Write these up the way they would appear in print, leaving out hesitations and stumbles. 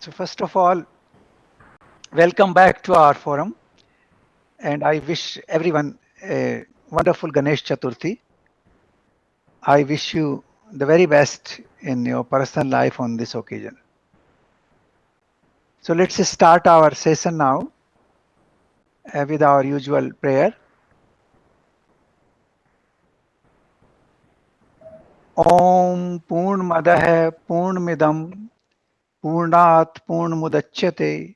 So first of all, welcome back to our forum, and I wish everyone a wonderful Ganesh Chaturthi. I wish you the very best in your personal life on this occasion. So let's start our session now with our usual prayer. Om Purnamadah Purnamidam Purnat Purnamudachyate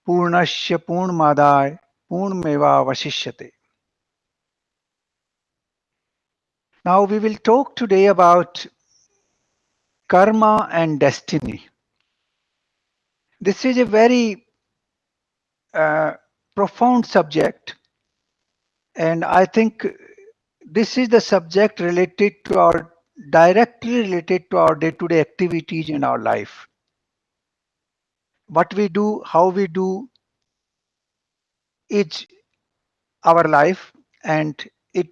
Purnasya Purnmadaya Purnameva Vasishyate. Now we will talk today about karma and destiny. This is a very profound subject, and I think this is the subject related to our directly related to our day-to-day activities in our life. What we do, how we do, is our life, and it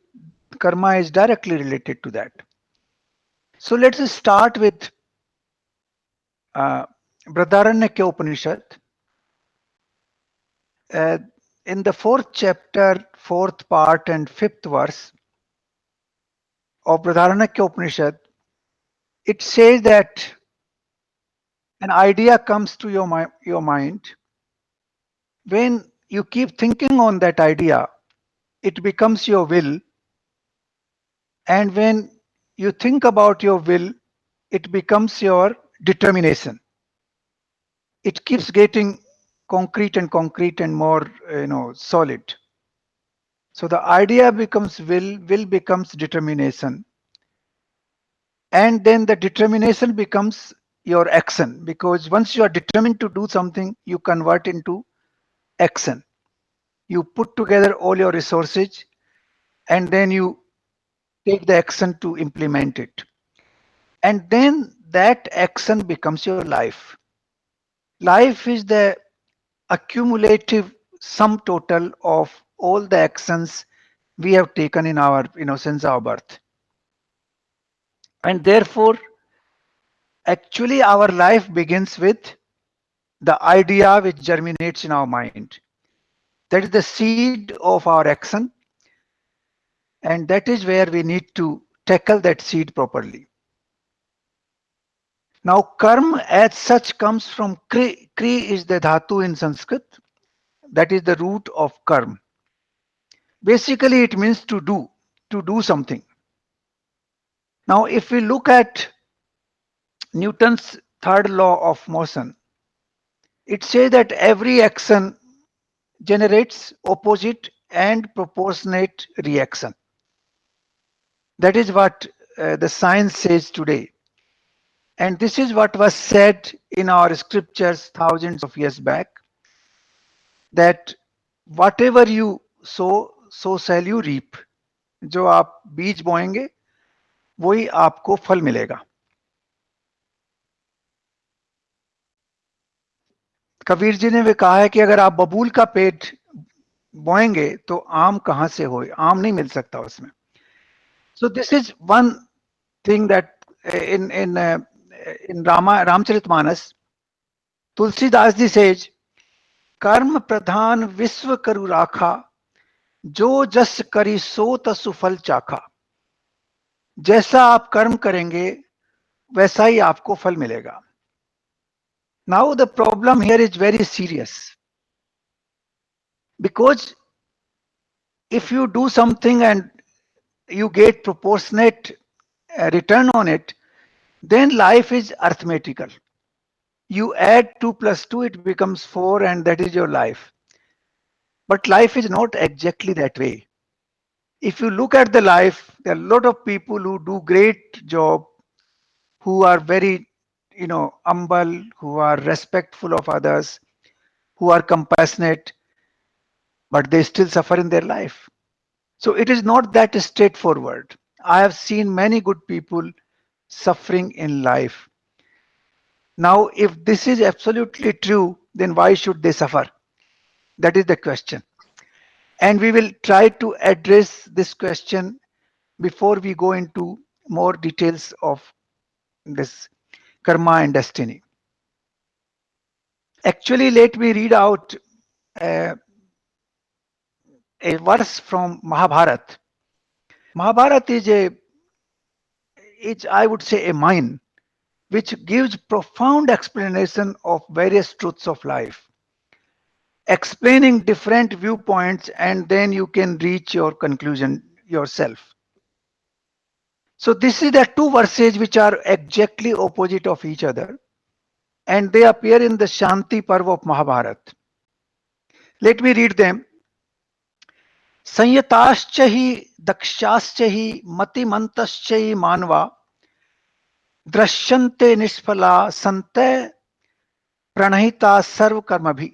karma is directly related to that. So let's start with uh, Brihadaranyaka Upanishad. Uh, in the fourth chapter, fourth part, and fifth verse of Brihadaranyaka Upanishad, it says that an idea comes to your mind. When you keep thinking on that idea, it becomes your will. And when you think about your will, it becomes your determination. It keeps getting concrete and more, solid. So the idea becomes will becomes determination. And then the determination becomes your action, because once you are determined to do something, you convert into action. You put together all your resources, and then you take the action to implement it. And then that action becomes your life. Life is the accumulative sum total of all the actions we have taken in our, since our birth. And therefore, actually, our life begins with the idea which germinates in our mind. That is the seed of our action, and that is where we need to tackle that seed properly. Now, karma as such comes from kri. Kri is the dhatu in Sanskrit. That is the root of karma. Basically, it means to do something. Now, if we look at Newton's third law of motion, it says that every action generates opposite and proportionate reaction. That is what the science says today. And this is what was said in our scriptures thousands of years back, that whatever you sow, so shall you reap. जो आप बीज बोएंगे वही आपको फल मिलेगा. कबीर जी ने भी कहा है कि अगर आप बबूल का पेड़ बोएंगे तो आम कहां से हो, आम नहीं मिल सकता उसमें. So this is one thing that in Ramcharitmanas, Tulsidas ji says, कर्म प्रधान विश्व करु राखा, जो जस करी सो तसु फल चाखा. जैसा आप कर्म करेंगे वैसा ही आपको फल मिलेगा. Now the problem here is very serious, because if you do something and you get proportionate return on it, then life is arithmetical. You add 2 plus 2, it becomes 4, and that is your life. But life is not exactly that way. If you look at the life, there are a lot of people who do great job, who are very, humble, who are respectful of others, who are compassionate, but they still suffer in their life. So it is not that straightforward. I have seen many good people suffering in life. Now, if this is absolutely true, then why should they suffer? That is the question. And we will try to address this question before we go into more details of this karma and destiny. Actually, let me read out uh, a verse from Mahabharata. Mahabharata is, I would say, a mine which gives profound explanation of various truths of life, explaining different viewpoints, and then you can reach your conclusion yourself. So this is the two verses which are exactly opposite of each other, and they appear in the Shanti Parva of Mahabharata. Let me read them. संयताश्च हि दक्षाश्च हि मतिमन्तश्च हि मानवा दृश्यन्ते निष्फला संते प्रणहिता सर्व कर्म भी.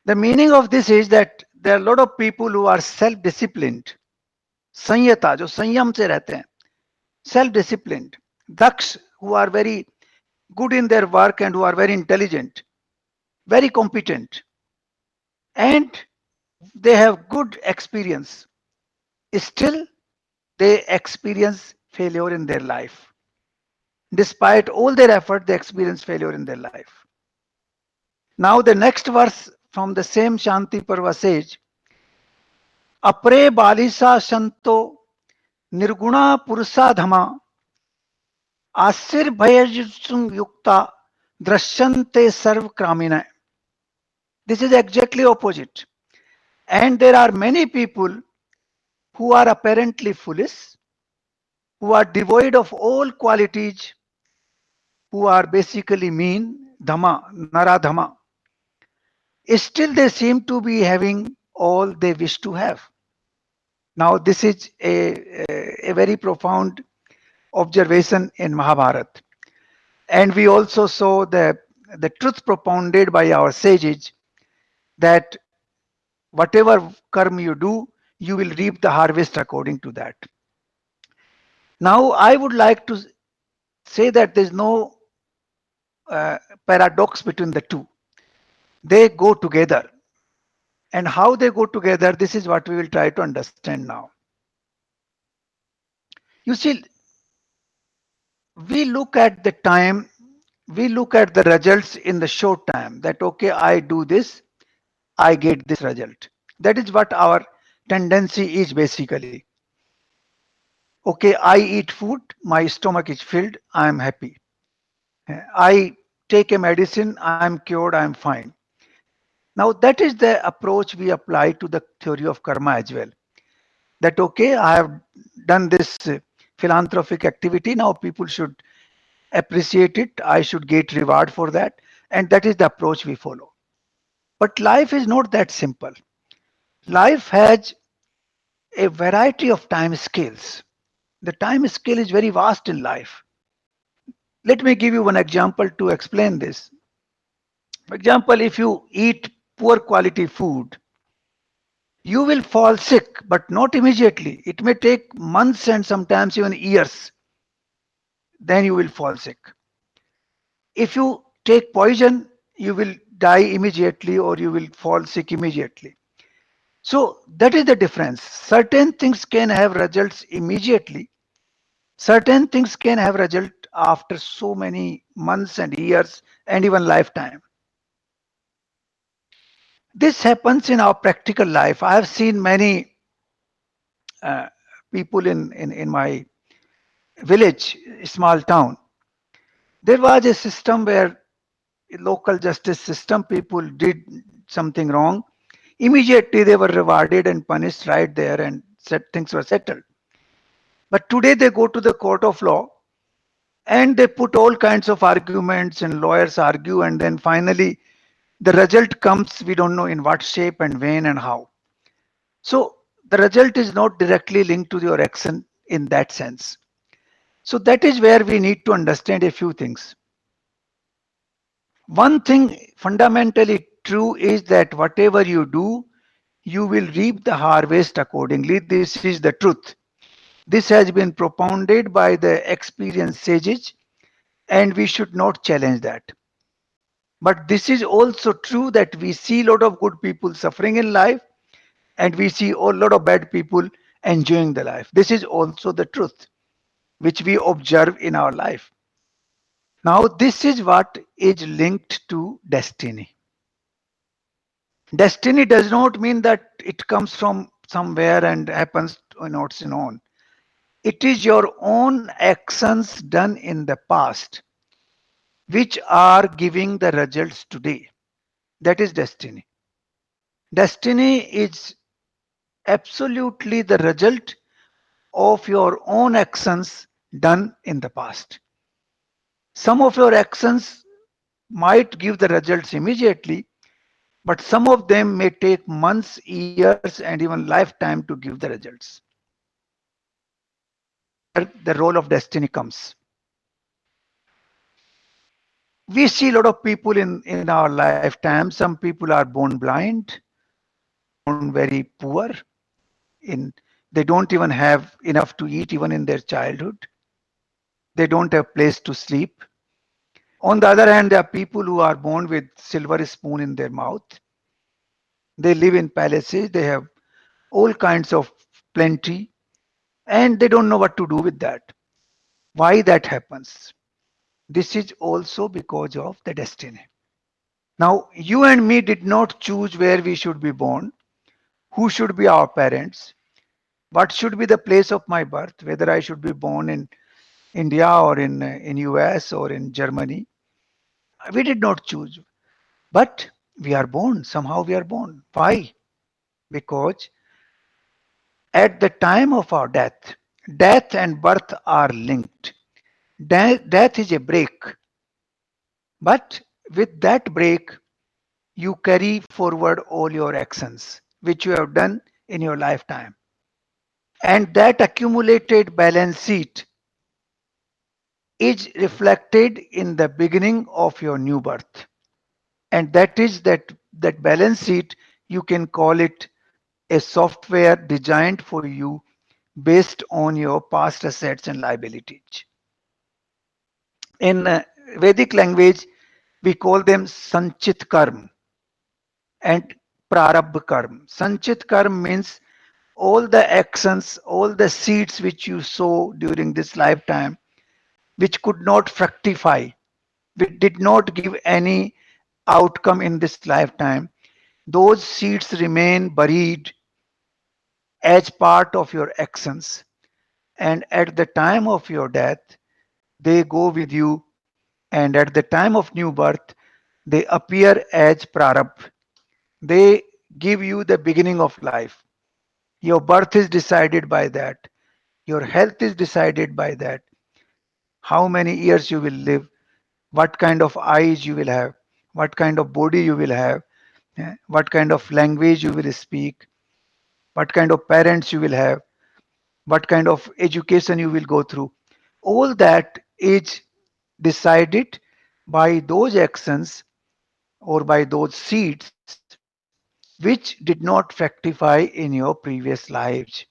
The meaning of this is that there are a lot of people who are self disciplined, संयता जो संयम से रहते हैं, self disciplined, Daksha who are very good in their work and who are very intelligent, very competent, and they have good experience. Still, they experience failure in their life. Despite all their effort, they experience failure in their life. Now, the next verse from the same Shanti Parva says, Apre balisa shanto nirguna purusa dhama आश्चर्य भयजुत्सुं युक्ता दृश्यन्ते सर्व कामिना. This is exactly opposite. And there are many people who are apparently foolish, who are devoid of all qualities, who are basically mean, dhamma, naradhama. Still, they seem to be having all they wish to have. Now, this is a very profound observation in Mahabharata. And we also saw the truth propounded by our sages that whatever karma you do, you will reap the harvest according to that. Now, I would like to say that there's no uh, paradox between the two. They go together. And how they go together, this is what we will try to understand now. You see, we look at the time, we look at the results in the short time that, okay, I do this, I get this result. That is what our tendency is basically. Okay, I eat food, my stomach is filled, I am happy. I take a medicine, I am cured, I am fine. Now, that is the approach we apply to the theory of karma as well. That, okay, I have done this philanthropic activity, now people should appreciate it, I should get reward for that. And that is the approach we follow. But life is not that simple. Life has a variety of time scales. The time scale is very vast in life. Let me give you one example to explain this. For example, if you eat poor quality food, you will fall sick, but not immediately. It may take months and sometimes even years. Then you will fall sick. If you take poison, you will die immediately or you will fall sick immediately. So that is the difference. Certain things can have results immediately. Certain things can have result after so many months and years and even lifetime. This happens in our practical life. I have seen many uh, people in my village, small town. There was a system where local justice system, people did something wrong. Immediately they were rewarded and punished right there and things were settled. But today they go to the court of law and they put all kinds of arguments and lawyers argue and then finally the result comes, we don't know in what shape and when and how. So the result is not directly linked to your action in that sense. So that is where we need to understand a few things. One thing fundamentally true is that whatever you do, you will reap the harvest accordingly. This is the truth. This has been propounded by the experienced sages, and we should not challenge that. But this is also true that we see a lot of good people suffering in life, and we see a lot of bad people enjoying the life. This is also the truth which we observe in our life. Now, this is what is linked to destiny. Destiny does not mean that it comes from somewhere and happens on its own. It is your own actions done in the past which are giving the results today. That is destiny. Destiny is absolutely the result of your own actions done in the past. Some of your actions might give the results immediately, but some of them may take months, years, and even lifetime to give the results. Where the role of destiny comes. We see a lot of people in our lifetime. Some people are born blind, born very poor. In They don't even have enough to eat even in their childhood. They don't have place to sleep. On the other hand, there are people who are born with silver spoon in their mouth. They live in palaces. They have all kinds of plenty, and they don't know what to do with that. Why that happens? This is also because of the destiny. Now, you and me did not choose where we should be born, who should be our parents, what should be the place of my birth, whether I should be born in India or in US or in Germany. We did not choose, but we are born. Somehow we are born. Why? Because at the time of our death, death and birth are linked. Death is a break, but with that break, you carry forward all your actions which you have done in your lifetime. And that accumulated balance sheet is reflected in the beginning of your new birth. And that balance sheet, you can call it a software designed for you based on your past assets and liabilities. In Vedic language, we call them Sanchit Karm and Prarabdha Karm. Sanchit Karm means all the actions, all the seeds which you sow during this lifetime, which could not fructify, which did not give any outcome in this lifetime, those seeds remain buried as part of your actions. And at the time of your death, they go with you. And at the time of new birth, they appear as prarabdha. They give you the beginning of life. Your birth is decided by that. Your health is decided by that. How many years you will live, what kind of eyes you will have, what kind of body you will have, what kind of language you will speak, what kind of parents you will have, what kind of education you will go through. All that is decided by those actions or by those seeds which did not fructify in your previous lives.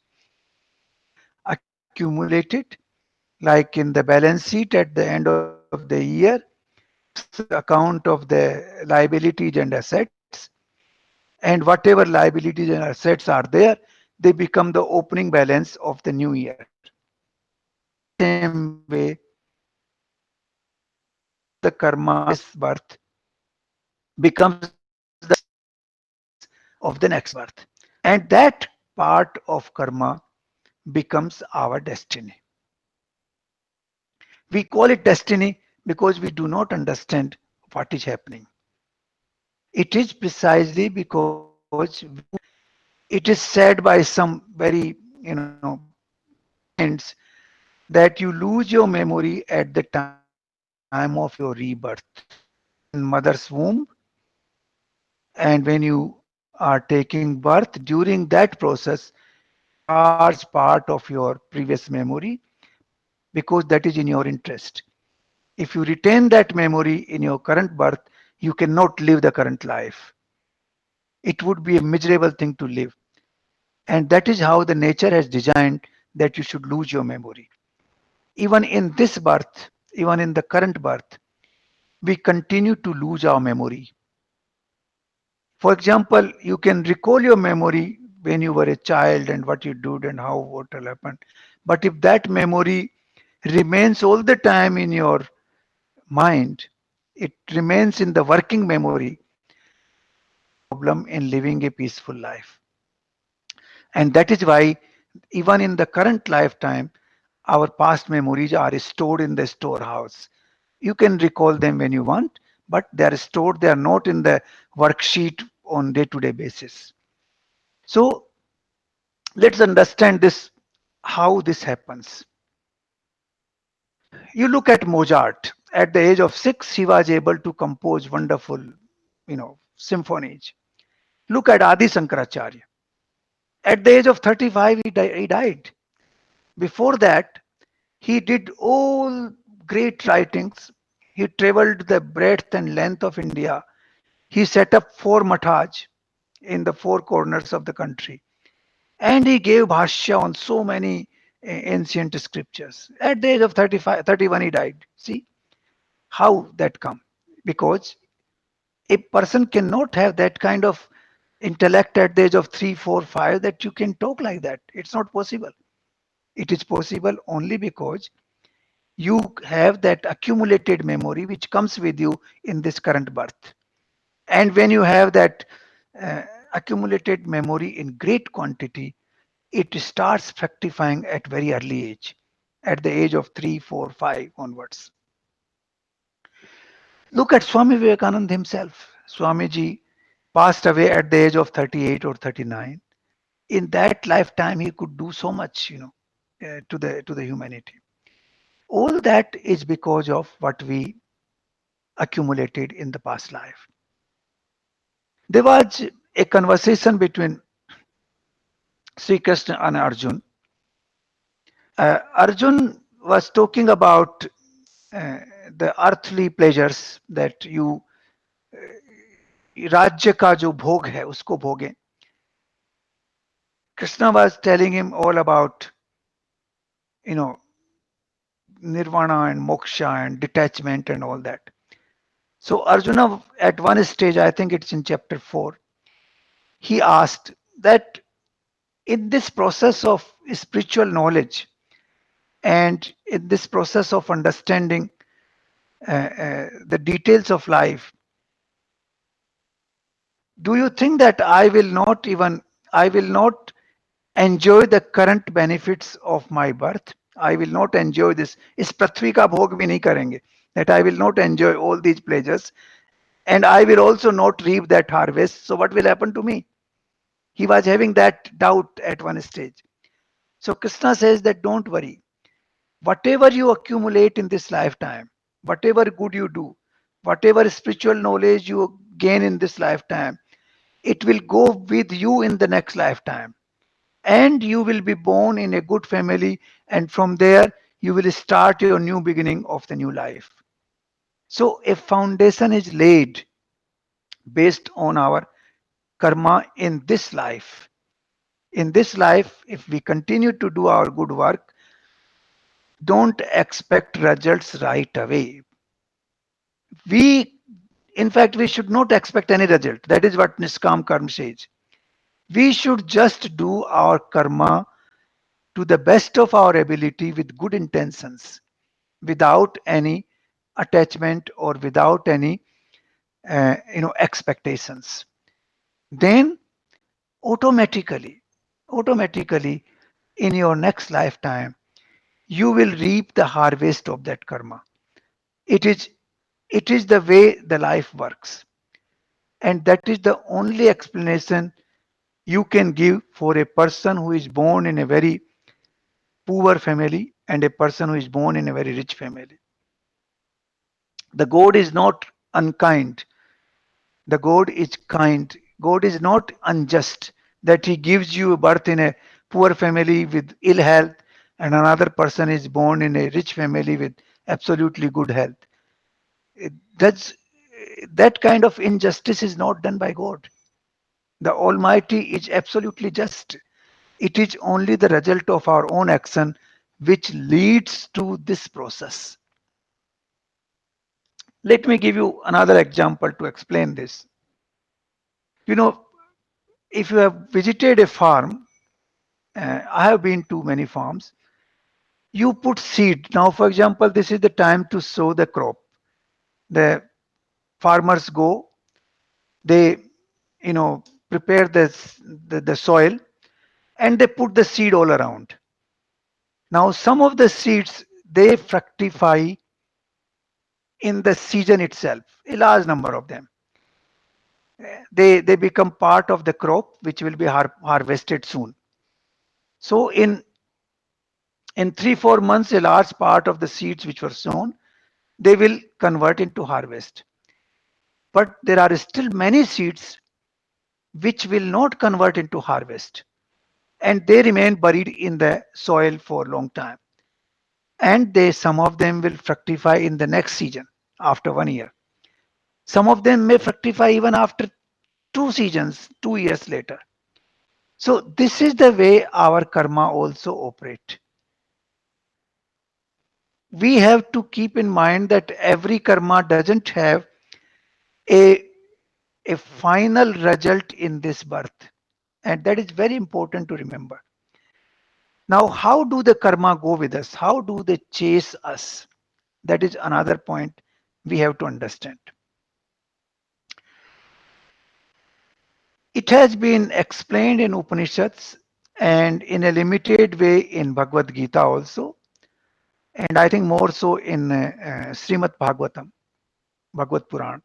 Accumulated, like in the balance sheet at the end of the year, keeps account of the liabilities and assets, and whatever liabilities and assets are there, they become the opening balance of the new year. Same way, all the karma of this birth becomes the of the next birth. And that part of karma becomes our destiny. We call it destiny because we do not understand what is happening. It is precisely because it is said by some very, minds that you lose your memory at the time of your rebirth. In mother's womb, and when you are taking birth, during that process, large part of your previous memory, because that is in your interest. If you retain that memory in your current birth, you cannot live the current life. It would be a miserable thing to live. And that is how the nature has designed that you should lose your memory. Even in this birth, even in the current birth, we continue to lose our memory. For example, you can recall your memory when you were a child and what you did and how what will happen. But if that memory remains all the time in your mind, it remains in the working memory, problem in living a peaceful life. And that is why, even in the current lifetime, our past memories are stored in the storehouse. You can recall them when you want, but they are stored, they are not in the worksheet on day-to-day basis. So let's understand this, how this happens. You look at Mozart. At the age of 6, he was able to compose wonderful, symphonies. Look at Adi Sankaracharya. At the age of 35, he died. Before that, he did all great writings. He traveled the breadth and length of India. He set up 4 mathas in the 4 corners of the country. And he gave bhashya on so many ancient scriptures. At the age of 35, 31, he died. See how that come? Because a person cannot have that kind of intellect at the age of 3, 4, 5 that you can talk like that. It's not possible. It is possible only because you have that accumulated memory which comes with you in this current birth. And when you have that uh, accumulated memory in great quantity, it starts fructifying at very early age, at the age of 3, 4, 5 onwards. Look at Swami Vivekananda himself. Swamiji passed away at the age of 38 or 39. In that lifetime, he could do so much, to the humanity. All that is because of what we accumulated in the past life. There was a conversation between Sri Krishna and Arjun. Arjun was talking about uh, the earthly pleasures that you राज्य का जो भोग है उसको भोगें. Krishna was telling him all about, you know, nirvana and moksha and detachment and all that. So Arjuna, at one stage, I think it's in chapter 4, he asked that in this process of spiritual knowledge and in this process of understanding the details of life, do you think that I will not enjoy the current benefits of my birth? I will not enjoy this. इस पृथ्वी का भोग भी नहीं करेंगे. That I will not enjoy all these pleasures, and I will also not reap that harvest. So what will happen to me? He was having that doubt at one stage. So Krishna says that don't worry. Whatever you accumulate in this lifetime, whatever good you do, whatever spiritual knowledge you gain in this lifetime, it will go with you in the next lifetime. And you will be born in a good family, and from there you will start your new beginning of the new life. So a foundation is laid based on our karma in this life. In this life, if we continue to do our good work, don't expect results right away. We, in fact, we should not expect any result. That is what Niskam Karma says. We should just do our karma to the best of our ability with good intentions, without any attachment or without any expectations. Then automatically in your next lifetime, you will reap the harvest of that karma. It is it is the way the life works, and that is the only explanation you can give for a person who is born in a very poor family and a person who is born in a very rich family. The God is not unkind. The God is kind. God is not unjust that He gives you birth in a poor family with ill health and another person is born in a rich family with absolutely good health. That's that kind of injustice is not done by God. The Almighty is absolutely just. It is only the result of our own action which leads to this process. Let me give you another example to explain this. You know, if you have visited a farm, I have been to many farms, you put seed. Now, for example, this is the time to sow the crop. The farmers go, they, prepare the soil, and they put the seed all around. Now, some of the seeds, they fructify in the season itself, a large number of them. They become part of the crop which will be harvested soon. So in 3 4 months, a large part of the seeds which were sown, they will convert into harvest. But there are still many seeds which will not convert into harvest, and they remain buried in the soil for a long time. And they, some of them will fructify in the next season after 1 year. Some of them may fructify even after 2 seasons, 2 years later. So this is the way our karma also operate. We have to keep in mind that every karma doesn't have a, a final result in this birth. And that is very important to remember. Now, how do the karma go with us? How do they chase us? That is another point we have to understand. It has been explained in Upanishads and in a limited way in Bhagavad Gita also, and I think more so in Srimad Bhagavatam, Bhagavad Puran.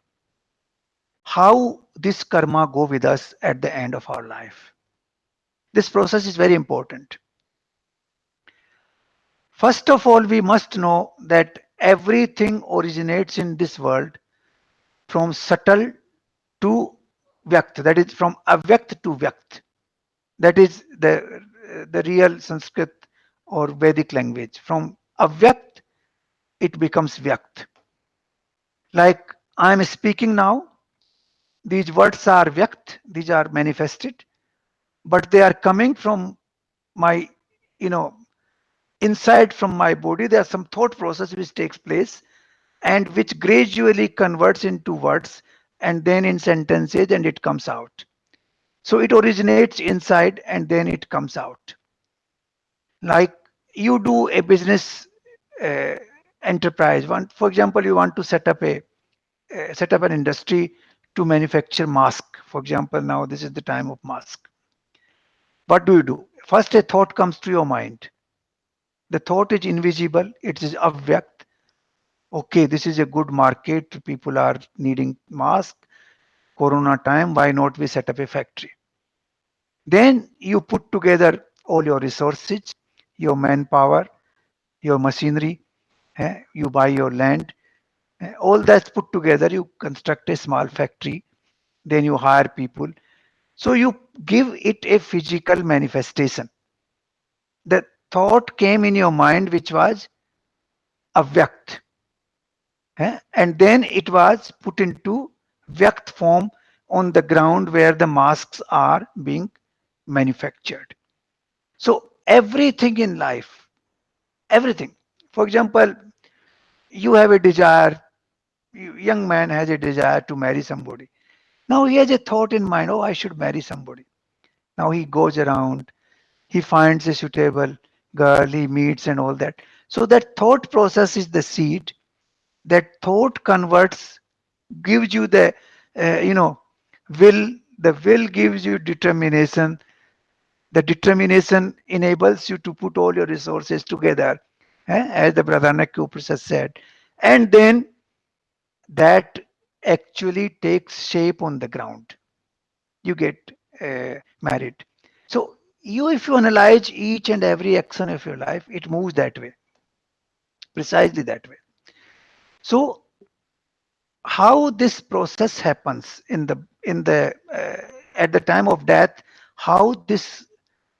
How this karma go with us at the end of our life. This process is very important. First of all, we must know that everything originates in this world from subtle to vyakt, that is from avyakt to vyakt. That is the real Sanskrit or Vedic language. From avyakt, it becomes vyakt. Like I am speaking now, these words are vyakt, these are manifested, but they are coming from my, you know, inside from my body. There are some thought process which takes place and which gradually converts into words and then in sentences and it comes out. So it originates inside and then it comes out. Like you do a business uh, enterprise. One, for example, you want to set up an industry to manufacture mask. For example, now this is the time of mask. What do you do? First, a thought comes to your mind. The thought is invisible. It is avyakt. Okay, this is a good market. People are needing mask. Corona time. Why not we set up a factory? Then you put together all your resources, your manpower, your machinery, you buy your land, all that's put together, you construct a small factory, then you hire people. So you give it a physical manifestation. The thought came in your mind which was avyakt, and then it was put into vyakt form on the ground where the masks are being manufactured. So everything in life, everything. For example, you have a desire, young man has a desire to marry somebody. Now he has a thought in mind, oh, I should marry somebody. Now he goes around, he finds a suitable girl, he meets and all that. So that thought process is the seed. That thought converts, gives you the, will. The will gives you determination. The determination enables you to put all your resources together, as the Bradharanyaka Upanishad said. And then that actually takes shape on the ground. You get married. So if you analyze each and every action of your life, it moves that way, precisely that way. So how this process happens in the at the time of death, how this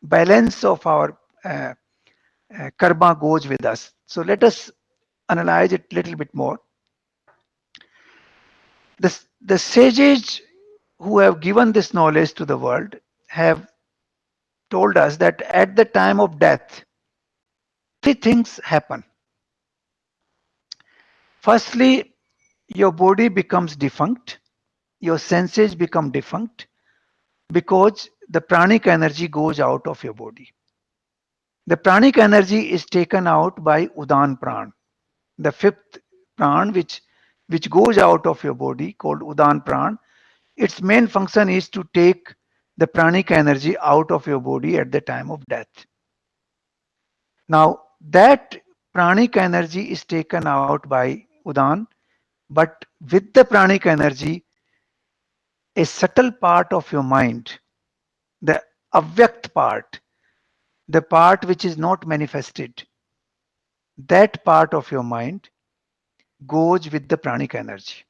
balance of our karma goes with us. So let us analyze it a little bit more. The sages who have given this knowledge to the world have told us that at the time of death, three things happen. Firstly, your body becomes defunct, your senses become defunct because the pranic energy goes out of your body. The pranic energy is taken out by Udan Pran, the fifth pran, which which goes out of your body called Udan Pran. Its main function is to take the pranic energy out of your body at the time of death. Now, that pranic energy is taken out by Udan, but with the pranic energy, a subtle part of your mind, the avyakt part, the part which is not manifested, that part of your mind goes with the pranic energy.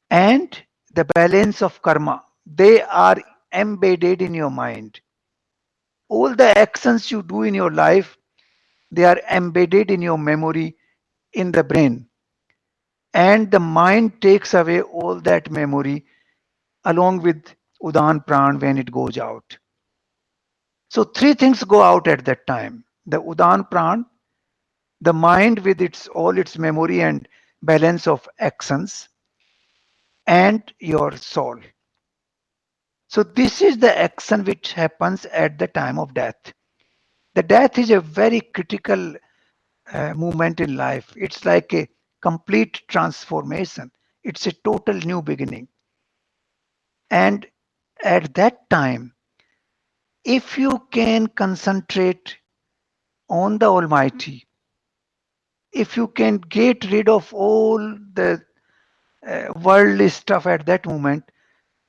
And the balance of karma, they are embedded in your mind. All the actions you do in your life, they are embedded in your memory in the brain. And the mind takes away all that memory along with Udan Pran when it goes out. So three things go out at that time. The Udan Pran, the mind with its all its memory and balance of actions, and your soul. So this is the action which happens at the time of death. The death is a very critical moment in life. It's like a complete transformation. It's a total new beginning. And at that time, if you can concentrate on the Almighty, if you can get rid of all the worldly stuff at that moment,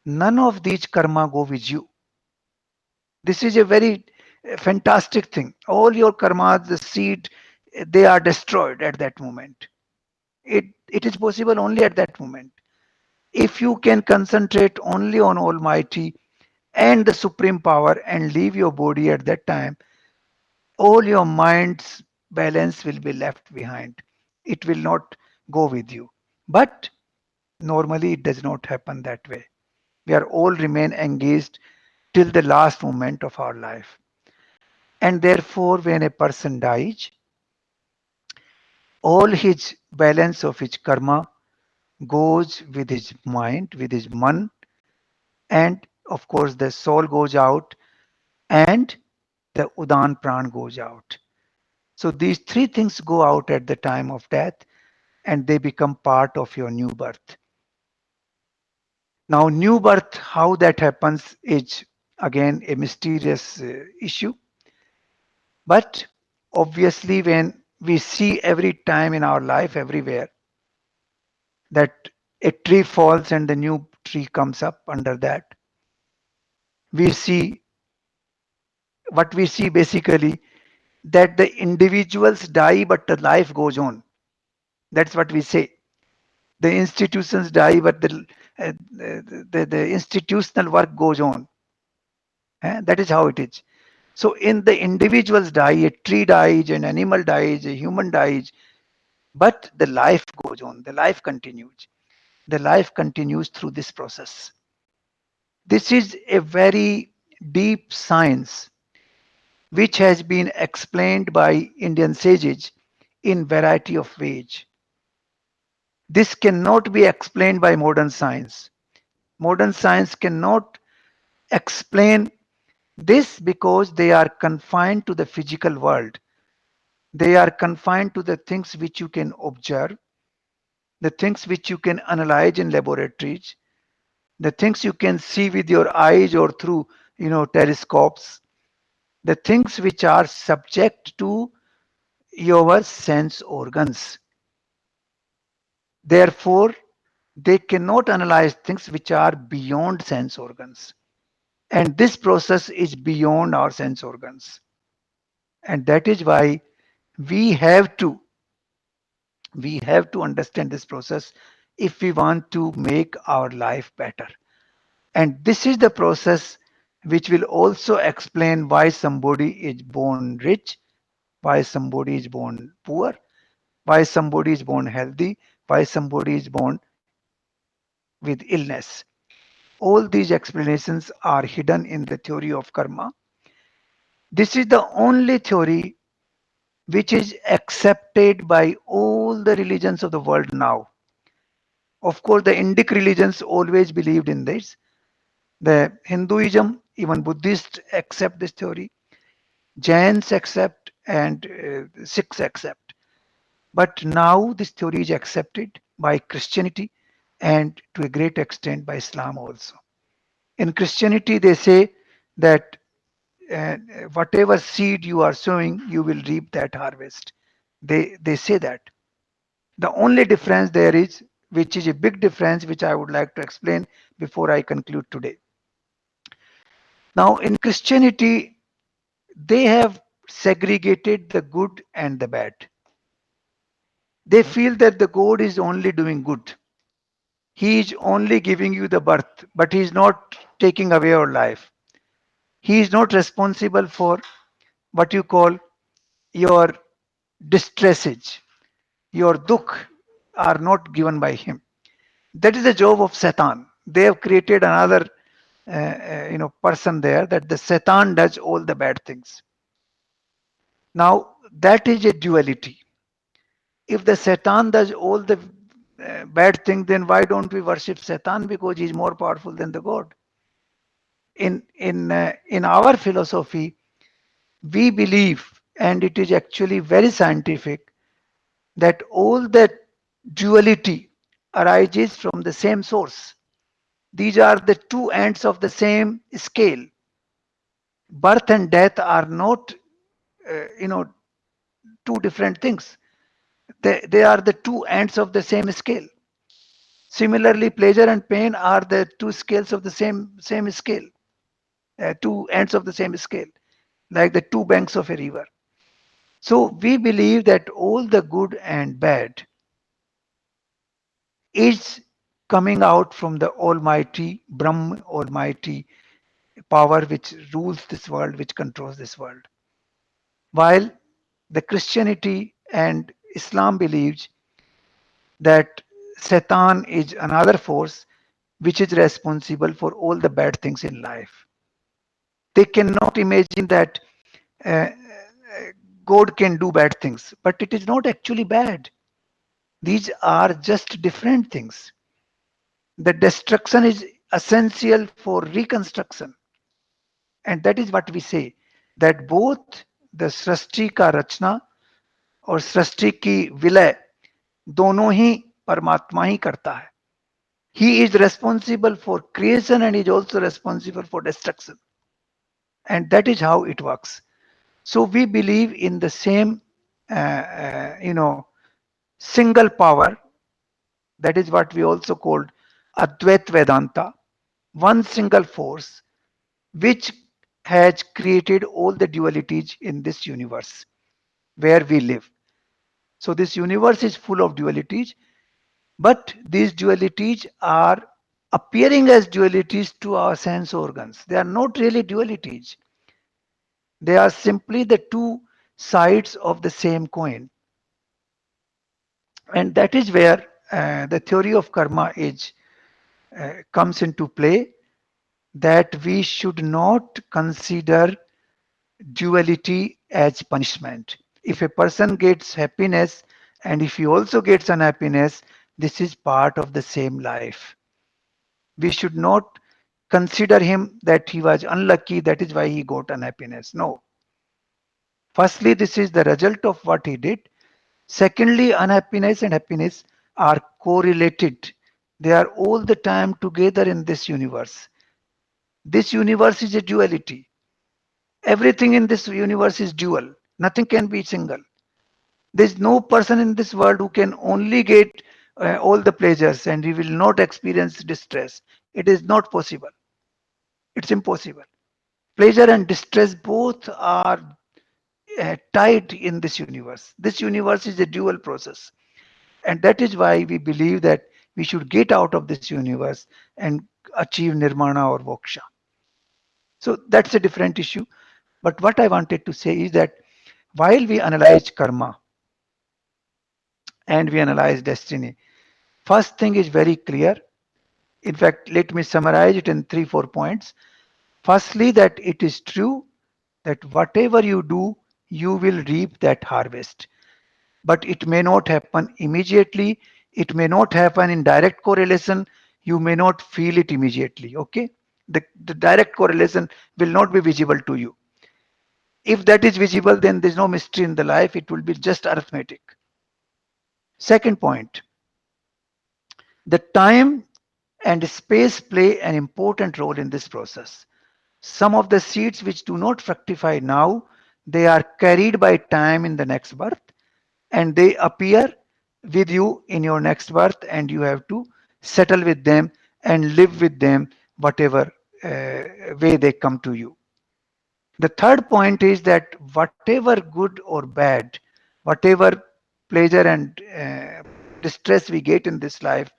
none of these karma go with you. This is a very fantastic thing. All your karmas, the seed, they are destroyed at that moment. It is possible only at that moment. If you can concentrate only on Almighty and the Supreme Power and leave your body at that time, all your mind's balance will be left behind. It will not go with you. But normally it does not happen that way. We are all remain engaged till the last moment of our life. And therefore, when a person dies, all his balance of his karma goes with his mind, with his man, and of course the soul goes out and the Udan Pran goes out. So these three things go out at the time of death and they become part of your new birth. Now, new birth, how that happens is again a mysterious issue. But obviously, when we see every time in our life, everywhere, that a tree falls and the new tree comes up under that, we see what we see basically that the individuals die, but the life goes on. That's what we say. The institutions die, but the institutional work goes on. That is how it is. So in the individuals die, a tree dies, an animal dies, a human dies, but the life goes on, the life continues. The life continues through this process. This is a very deep science which has been explained by Indian sages in variety of ways. This cannot be explained by modern science. Modern science cannot explain this because they are confined to the physical world. They are confined to the things which you can observe, the things which you can analyze in laboratories, the things you can see with your eyes or through telescopes, the things which are subject to your sense organs. Therefore, they cannot analyze things which are beyond sense organs. And this process is beyond our sense organs. And that is why we have to we have to understand this process if we want to make our life better. And this is the process which will also explain why somebody is born rich, why somebody is born poor, why somebody is born healthy, why somebody is born with illness. All these explanations are hidden in the theory of karma. This is the only theory which is accepted by all the religions of the world now. Of course, the Indic religions always believed in this. The Hinduism, even Buddhists accept this theory. Jains accept and Sikhs accept. But now this theory is accepted by Christianity and to a great extent by Islam also. In Christianity, they say that uh, whatever seed you are sowing, you will reap that harvest. They say that. The only difference there is, which is a big difference, which I would like to explain before I conclude today. Now, in Christianity, they have segregated the good and the bad. They feel that the God is only doing good. He is only giving you the birth, but He is not taking away your life. He is not responsible for what you call your distresses. Your dukh are not given by Him. That is the job of Satan. They have created another person there, that the Satan does all the bad things. Now that is a duality. If the Satan does all the bad thing, then why don't we worship Satan? Because he is more powerful than the God. In our philosophy, we believe, and it is actually very scientific, that all that duality arises from the same source. These are the two ends of the same scale. Birth and death are not, two different things. They are the two ends of the same scale. Similarly, pleasure and pain are the two scales of the same scale, two ends of the same scale, like the two banks of a river. So we believe that all the good and bad is coming out from the Almighty Brahm, Almighty power which rules this world, which controls this world. While the Christianity and Islam believes that Satan is another force which is responsible for all the bad things in life. They cannot imagine that uh, God can do bad things, but it is not actually bad. These are just different things. The destruction is essential for reconstruction, and that is what we say, that both the सृष्टि का रचना और सृष्टि की विलय दोनों ही परमात्मा ही करता है. He is responsible for creation and is also responsible for destruction. And that is how it works. So we believe in the same, single power. That is what we also called Advait Vedanta, one single force which has created all the dualities in this universe where we live. So this universe is full of dualities, but these dualities are appearing as dualities to our sense organs. They are not really dualities. They are simply the two sides of the same coin. And that is where the theory of karma is comes into play, that we should not consider duality as punishment. If a person gets happiness and if he also gets unhappiness, this is part of the same life. We should not consider him that he was unlucky, that is why he got unhappiness. No. Firstly, this is the result of what he did. Secondly, unhappiness and happiness are correlated. They are all the time together in this universe. This universe is a duality. Everything in this universe is dual. Nothing can be single. There's no person in this world who can only get all the pleasures and he will not experience distress. It is not possible. It's impossible. Pleasure and distress both are tied in this universe. This universe is a dual process. And that is why we believe that we should get out of this universe and achieve nirvana or moksha. So that's a different issue. But what I wanted to say is that while we analyze karma and we analyze destiny, first thing is very clear. In fact, let me summarize it in 3 4 points. Firstly, that it is true that whatever you do, you will reap that harvest. But it may not happen immediately. It may not happen in direct correlation. You may not feel it immediately. Okay? The direct correlation will not be visible to you. If that is visible, then there's no mystery in the life. It will be just arithmetic. Second point, The time and space play an important role in this process. Some of the seeds which do not fructify now, they are carried by time in the next birth, and they appear with you in your next birth, and you have to settle with them and live with them whatever way they come to you. The third point is that whatever good or bad, whatever pleasure and distress we get in this life,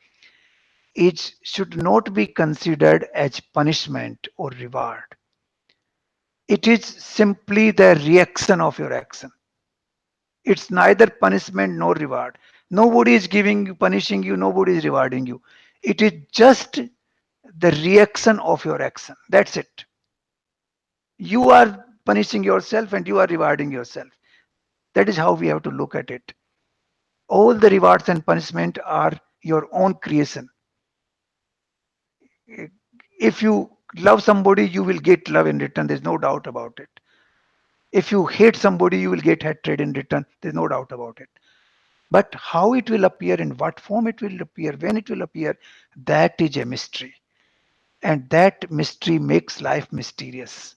it should not be considered as punishment or reward. It is simply the reaction of your action. It's neither punishment nor reward. Nobody is giving you, punishing you, nobody is rewarding you. It is just the reaction of your action. That's it. You are punishing yourself and you are rewarding yourself. That is how we have to look at it. All the rewards and punishment are your own creation. If you love somebody, you will get love in return. There's no doubt about it. If you hate somebody, you will get hatred in return. There's no doubt about it. But how it will appear, in what form it will appear, when it will appear, that is a mystery. And that mystery makes life mysterious.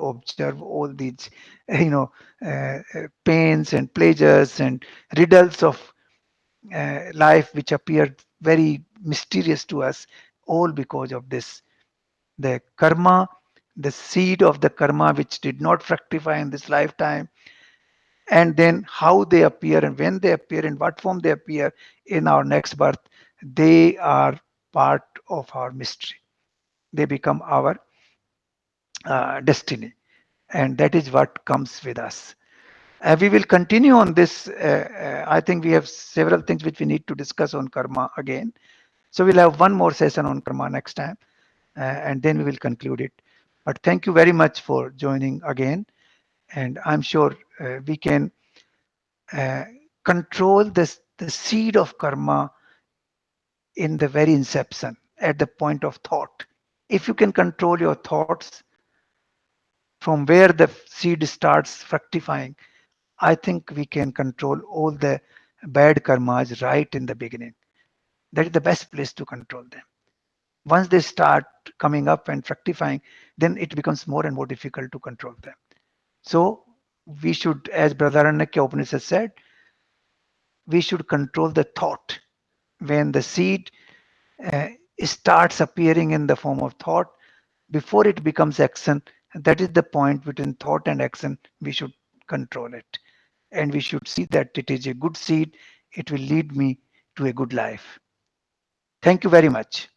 Observe all these, pains and pleasures and riddles of life which appear very mysterious to us, all because of this. The karma, the seed of the karma which did not fructify in this lifetime, and then how they appear and when they appear, in what form they appear in our next birth, they are part of our mystery. They become our destiny, and that is what comes with us. We will continue on this. I think we have several things which we need to discuss on karma again. So we'll have one more session on karma next time, and then we will conclude it. But thank you very much for joining again. And I'm sure we can uh, control this, the seed of karma in the very inception, at the point of thought. If you can control your thoughts from where the seed starts fructifying, I think we can control all the bad karmas right in the beginning. That is the best place to control them. Once they start coming up and fructifying, then it becomes more and more difficult to control them. So we should, as Brihadaranyaka Upanishad said, we should control the thought. When the seed uh, starts appearing in the form of thought, before it becomes action, that is the point between thought and action. We should control it. And we should see that it is a good seed. It will lead me to a good life. Thank you very much.